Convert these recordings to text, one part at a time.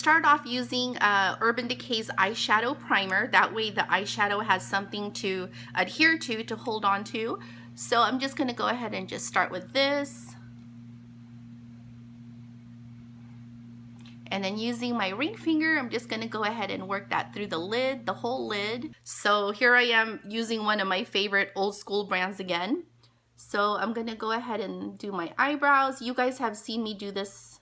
Start off using Urban Decay's eyeshadow primer. That way the eyeshadow has something to adhere to hold on to. So I'm just going to go ahead and just start with this. And then using my ring finger, I'm just going to go ahead and work that through the lid, the whole lid. So here I am using one of my favorite old school brands again. So I'm going to go ahead and do my eyebrows. You guys have seen me do this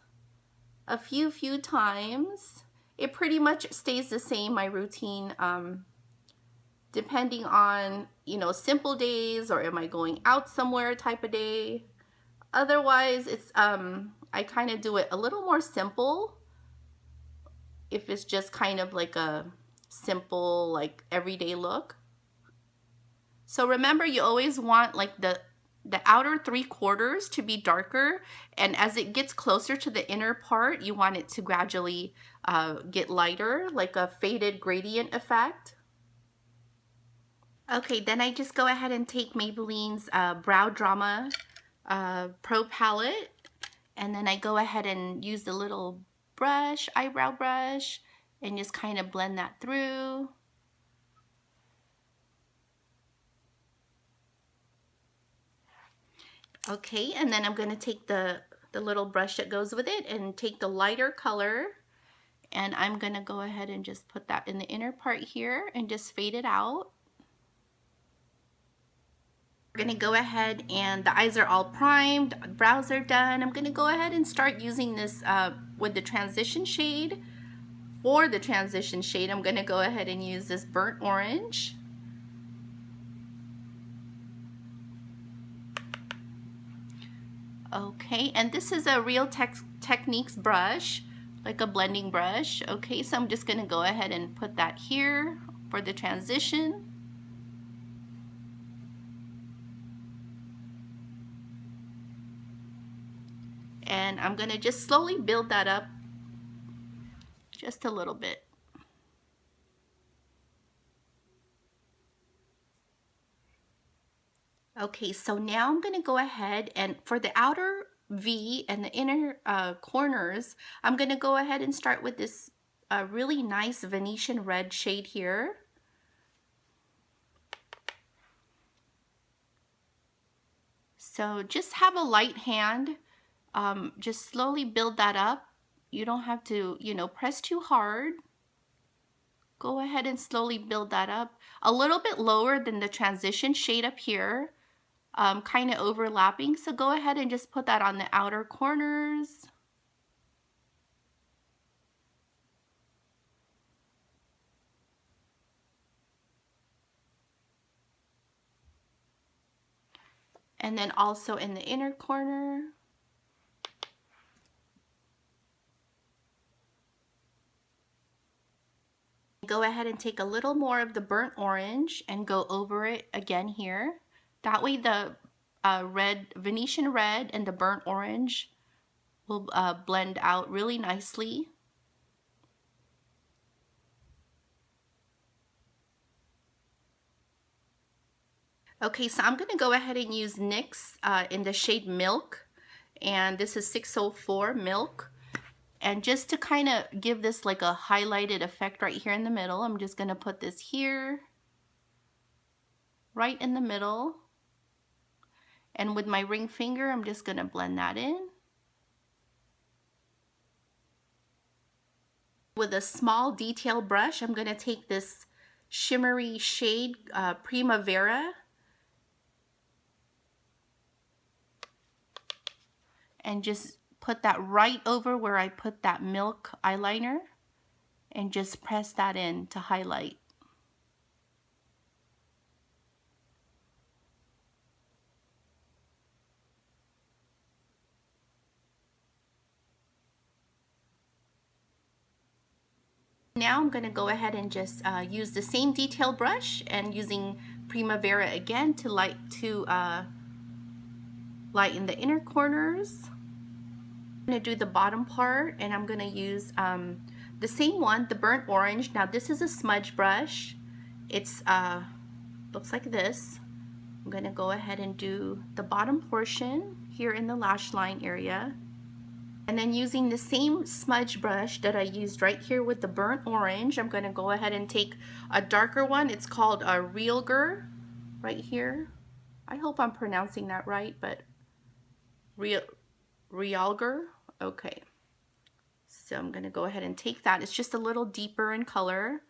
a few times. It pretty much stays the same, my routine, depending on, you know, simple days or am I going out somewhere type of day. Otherwise, it's I kind of do it a little more simple if it's just kind of like a simple, like everyday look. So remember, you always want like the outer 3/4 to be darker, and as it gets closer to the inner part, you want it to gradually get lighter, like a faded gradient effect. Okay, then I just go ahead and take Maybelline's Brow Drama Pro Palette, and then I go ahead and use the little brush, eyebrow brush, and just kind of blend that through. Okay, and then I'm going to take the little brush that goes with it and take the lighter color, and I'm going to go ahead and just put that in the inner part here and just fade it out. We're going to go ahead, and the eyes are all primed, brows are done. I'm going to go ahead and start using this with the transition shade. For the transition shade, I'm going to go ahead and use this burnt orange. Okay, and this is a Real Techniques brush, like a blending brush. Okay, so I'm just going to go ahead and put that here for the transition. And I'm going to just slowly build that up just a little bit. Okay, so now I'm going to go ahead and for the outer V and the inner corners, I'm going to go ahead and start with this really nice Venetian red shade here. So just have a light hand, just slowly build that up. You don't have to, you know, press too hard. Go ahead and slowly build that up. A little bit lower than the transition shade up here, kind of overlapping. So go ahead and just put that on the outer corners. And then also in the inner corner. Go ahead and take a little more of the burnt orange and go over it again here. That way the Venetian red and the burnt orange will blend out really nicely. Okay, so I'm going to go ahead and use NYX in the shade Milk, and this is 604 Milk. And just to kind of give this like a highlighted effect right here in the middle, I'm just going to put this here, right in the middle. And with my ring finger, I'm just going to blend that in. With a small detail brush, I'm going to take this shimmery shade, Primavera, and just put that right over where I put that Milk eyeliner and just press that in to highlight. Now I'm going to go ahead and just use the same detail brush and using Primavera again to lighten the inner corners. I'm going to do the bottom part, and I'm going to use the same one, the burnt orange. Now this is a smudge brush. It's looks like this. I'm going to go ahead and do the bottom portion here in the lash line area. And then using the same smudge brush that I used right here with the burnt orange, I'm going to go ahead and take a darker one. It's called a Realger right here. I hope I'm pronouncing that right, but Realger. Okay. So I'm going to go ahead and take that. It's just a little deeper in color,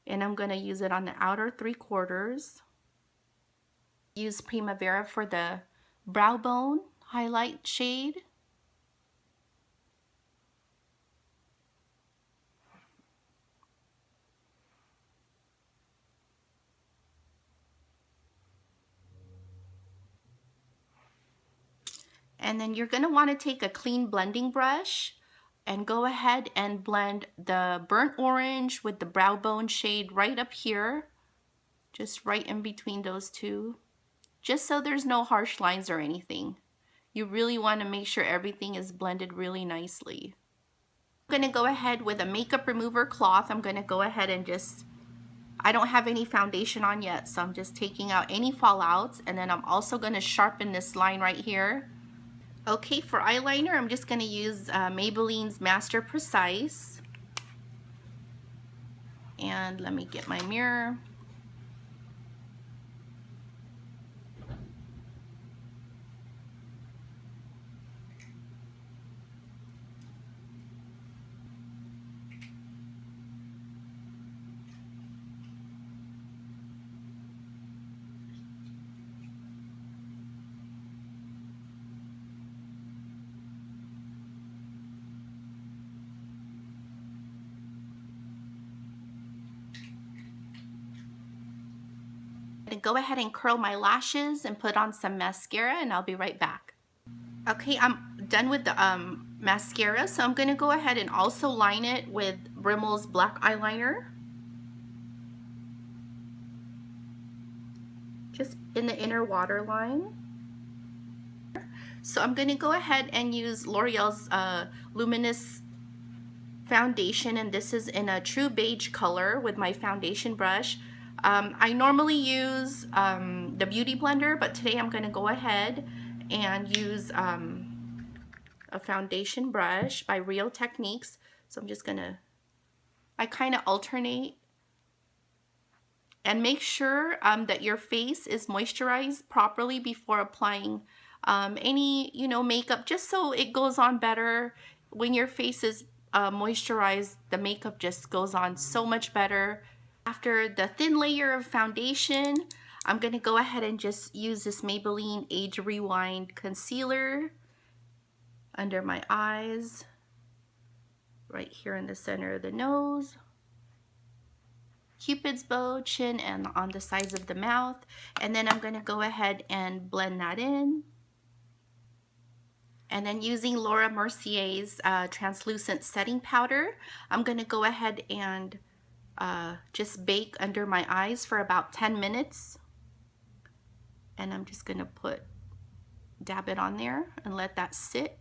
and I'm going to use it on the outer 3/4. Use Primavera for the brow bone highlight shade. And then you're going to want to take a clean blending brush and go ahead and blend the burnt orange with the brow bone shade right up here, just right in between those two, just so there's no harsh lines or anything. You really want to make sure everything is blended really nicely. I'm going to go ahead with a makeup remover cloth. I'm going to go ahead and I don't have any foundation on yet, so I'm just taking out any fallouts, and then I'm also going to sharpen this line right here. Okay, for eyeliner, I'm just going to use Maybelline's Master Precise. And let me get my mirror. And go ahead and curl my lashes and put on some mascara, and I'll be right back. Okay, I'm done with the mascara, so I'm going to go ahead and also line it with Rimmel's black eyeliner. Just in the inner waterline. So I'm going to go ahead and use L'Oreal's Luminous foundation, and this is in a true beige color with my foundation brush. I normally use the Beauty Blender, but today I'm going to go ahead and use a foundation brush by Real Techniques. So I'm just going to, I kind of alternate. And make sure that your face is moisturized properly before applying any, makeup, just so it goes on better. When your face is moisturized, the makeup just goes on so much better. After the thin layer of foundation, I'm going to go ahead and just use this Maybelline Age Rewind concealer under my eyes, right here in the center of the nose, Cupid's bow, chin, and on the sides of the mouth. And then I'm going to go ahead and blend that in. And then using Laura Mercier's translucent setting powder, I'm going to go ahead and just bake under my eyes for about 10 minutes. And I'm just going to dab it on there and let that sit.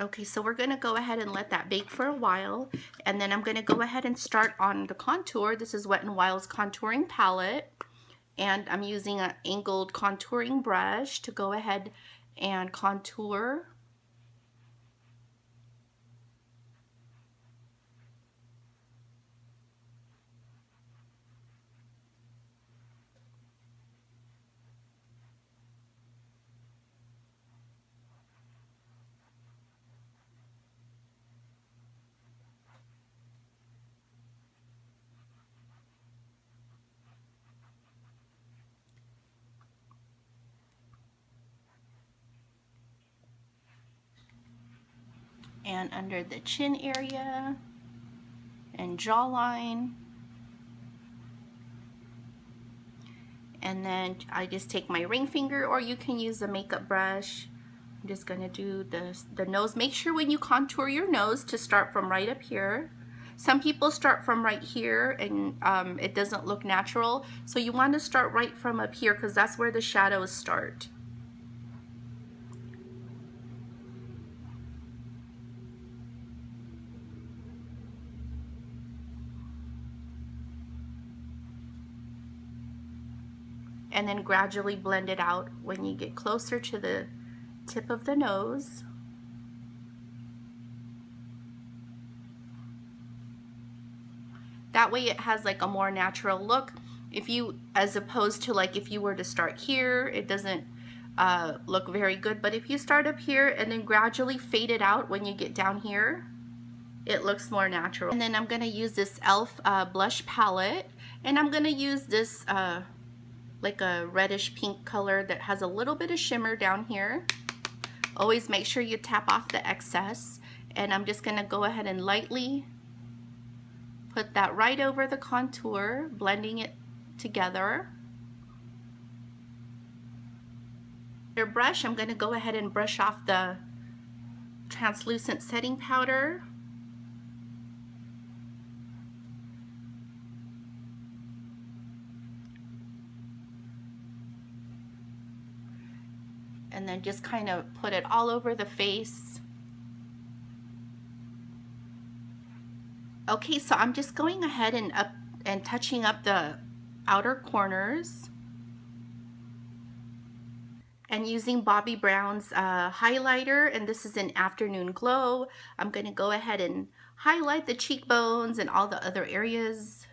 Okay, so we're going to go ahead and let that bake for a while, and then I'm going to go ahead and start on the contour. This is Wet n Wild's contouring palette, and I'm using an angled contouring brush to go ahead and contour. And under the chin area and jawline. And then I just take my ring finger, or you can use a makeup brush. I'm just going to do the nose. Make sure when you contour your nose to start from right up here. Some people start from right here and it doesn't look natural. So you want to start right from up here because that's where the shadows start. and then gradually blend it out when you get closer to the tip of the nose. That way it has like a more natural look. If you, as opposed to like if you were to start here, it doesn't look very good. But if you start up here and then gradually fade it out when you get down here, it looks more natural. And then I'm gonna use this e.l.f. Blush palette, and I'm gonna use this like a reddish pink color that has a little bit of shimmer down here. Always make sure you tap off the excess. And I'm just gonna go ahead and lightly put that right over the contour, blending it together. Your brush, I'm gonna go ahead and brush off the translucent setting powder. And then just kind of put it all over the face. Okay, so I'm just going ahead and touching up the outer corners and using Bobbi Brown's highlighter, and this is an Afternoon Glow. I'm going to go ahead and highlight the cheekbones and all the other areas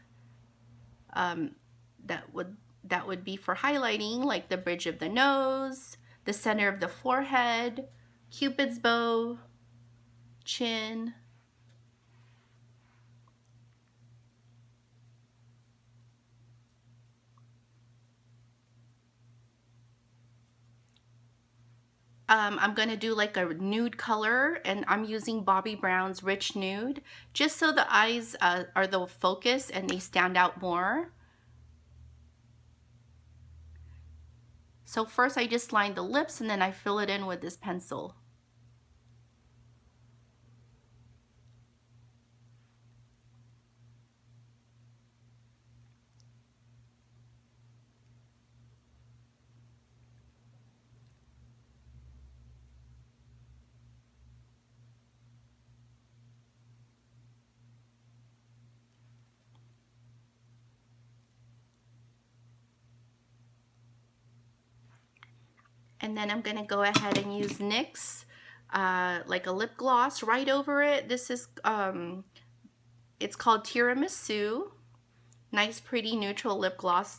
that would be for highlighting, like the bridge of the nose, the center of the forehead, Cupid's bow, chin. I'm going to do like a nude color, and I'm using Bobbi Brown's Rich Nude, just so the eyes are the focus and they stand out more. So first I just line the lips and then I fill it in with this pencil. And then I'm going to go ahead and use NYX, like a lip gloss right over it. This is, it's called Tiramisu. Nice, pretty, neutral lip gloss.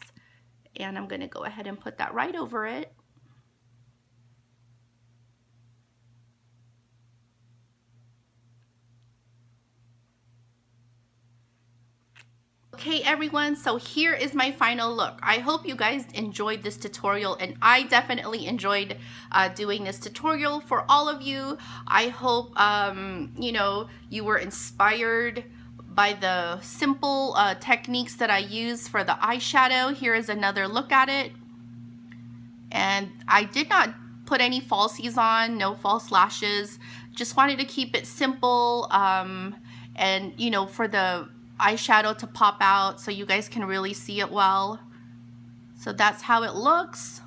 And I'm going to go ahead and put that right over it. Okay everyone, so here is my final look. I hope you guys enjoyed this tutorial, and I definitely enjoyed doing this tutorial for all of you. I hope you know, you were inspired by the simple techniques that I use for the eyeshadow. Here is another look at it. And I did not put any falsies on, no false lashes. Just wanted to keep it simple, and you know, for the eyeshadow to pop out so you guys can really see it well. So that's how it looks.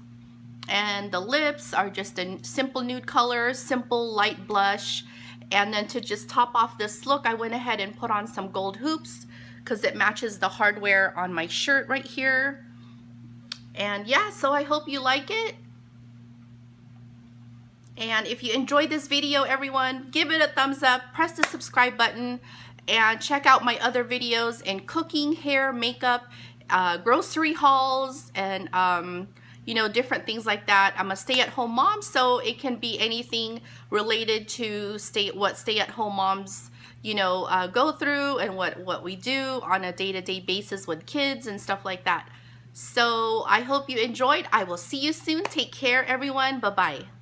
And the lips are just a simple nude color, simple light blush. And then to just top off this look, I went ahead and put on some gold hoops because it matches the hardware on my shirt right here. And yeah, so I hope you like it. And if you enjoyed this video, everyone, give it a thumbs up, press the subscribe button, and check out my other videos in cooking, hair, makeup, grocery hauls, and you know, different things like that. I'm a stay-at-home mom, so it can be anything related to what stay-at-home moms, you know, go through, and what we do on a day-to-day basis with kids and stuff like that. So I hope you enjoyed. I will see you soon. Take care, everyone. Bye-bye.